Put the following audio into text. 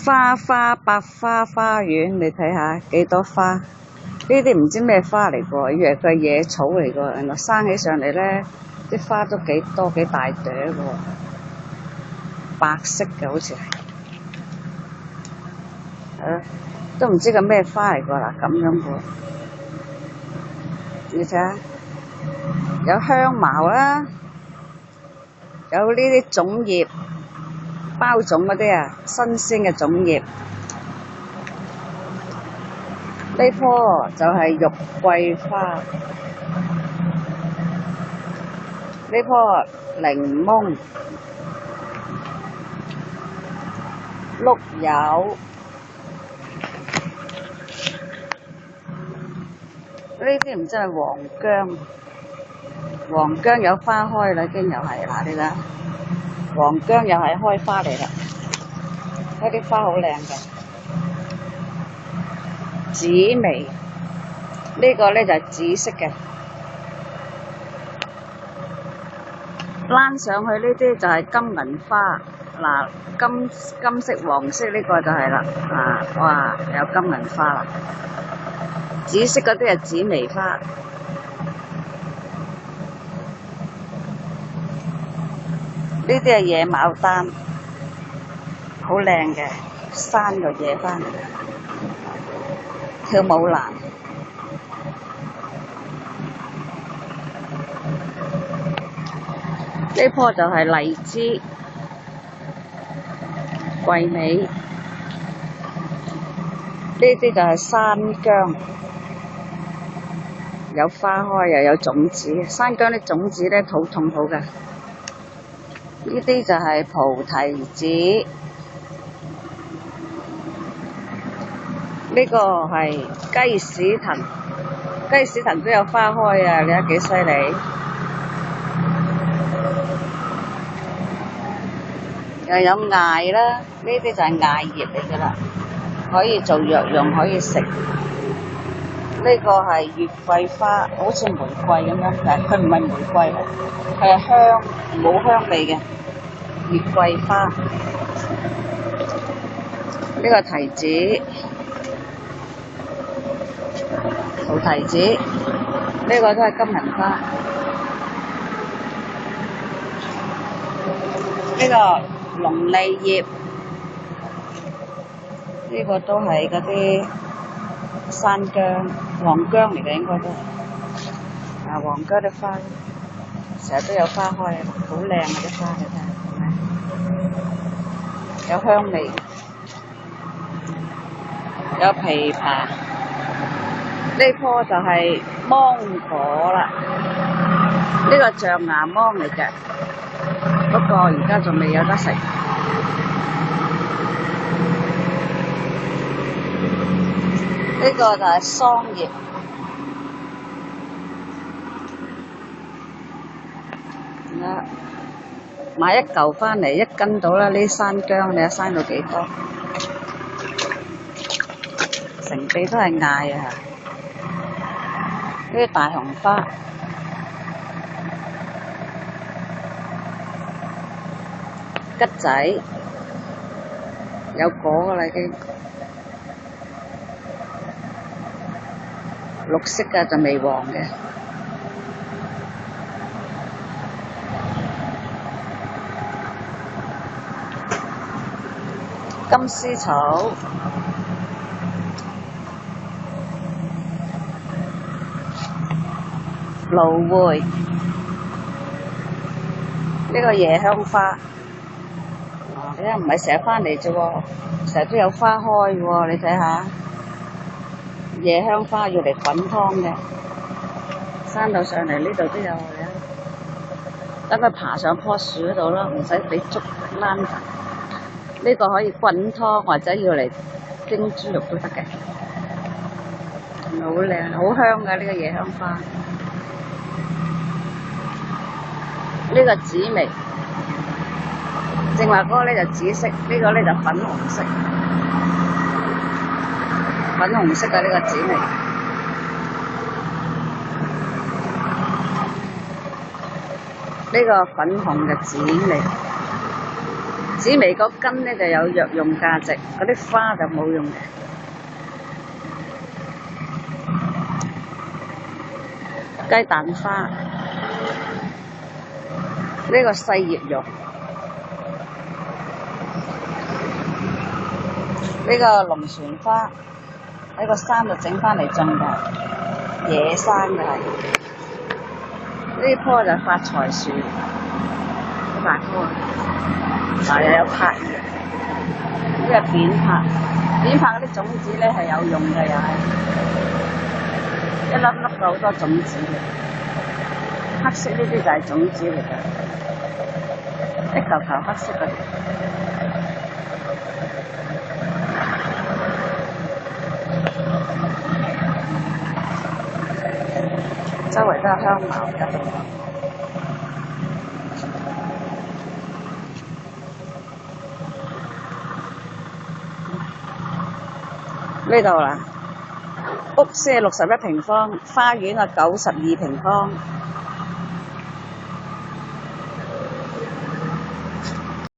花百花花園，你睇下幾多花？呢啲唔知咩花嚟㗎，以為佢係野草嚟㗎，原來生起上嚟咧，啲花都幾多幾大朵㗎，白色嘅好似係，都唔知個咩花嚟㗎啦，咁樣㗎，你睇下，有香茅啦，有呢啲種葉。包種嗰啲啊，新鮮嘅種葉。呢棵就係玉桂花，呢棵檸檬、碌柚，呢啲唔知係黃薑，黃薑有花開啦，已經又係嗱，你睇。黃薑又係開花嚟啦，呢啲花好靚嘅。紫薇呢個咧就係紫色嘅，躝上去呢啲就係金銀花，嗱金色黃色呢個就係啦，哇有金銀花啦，紫色嗰啲係紫薇花。呢啲係野牡丹，好靚嘅，山個野翻嚟，跳舞蘭。呢棵就係荔枝、桂味，呢啲就係山姜，有花開又有種子。山姜啲種子咧肚痛好㗎。呢啲就係菩提子，呢個係雞屎藤，雞屎藤都有花開啊！你睇幾犀利，又有艾啦，呢啲就係艾葉嚟㗎啦，可以做藥用，可以食。呢個係月桂花，好似玫瑰咁樣，但係佢唔係玫瑰嚟，佢係香，冇香味嘅。月桂花，呢個提子，菩提子，呢個都係金銀花，呢個龍脷葉，呢個都係嗰啲山姜、黃姜嚟嘅應該都，黃姜啲花，成日都有花開，好靚啊啲花，你睇下。有香味，有枇杷，呢棵就係芒果啦，呢個象牙芒嚟嘅，不過而家仲未有得食。呢個就係桑葉，買一嚿返嚟1斤到啦，呢啲山姜你睇生到幾多？成地都係艾啊！呢啲大紅花，桔仔有果㗎啦已經，綠色嘅就未黃嘅。金絲草，蘆薈，呢個夜香花，你睇唔係成日返嚟啫喎，成日都有花開喎，你睇下，夜香花要嚟滾湯嘅，生到上嚟呢度都有嘅，等佢爬上棵樹嗰度咯，唔使俾竹躝緊。呢個可以滾湯或者要嚟蒸豬肉都得嘅，好靚好香嘅呢個夜香花。呢個紫薇，正話嗰個咧就紫色，呢個咧就粉紅色，粉紅色嘅呢個紫薇。呢個粉紅嘅紫薇。紫薇嗰根咧就有藥用價值，嗰啲花就冇用嘅。雞蛋花，呢個細葉榕，呢個龍船花，喺個山度整翻嚟種嘅，野生嘅係。呢棵就發財樹，好大棵啊！嗱又有柏葉，呢個扁柏，扁柏嗰啲種子咧係有用嘅，又係一粒粒嘅好多種子嘅，黑色呢啲就係種子嚟嘅，一嚿嚿黑色嘅。周圍都係香茅嘅。呢度啦，屋先係61平方，花園啊92平方。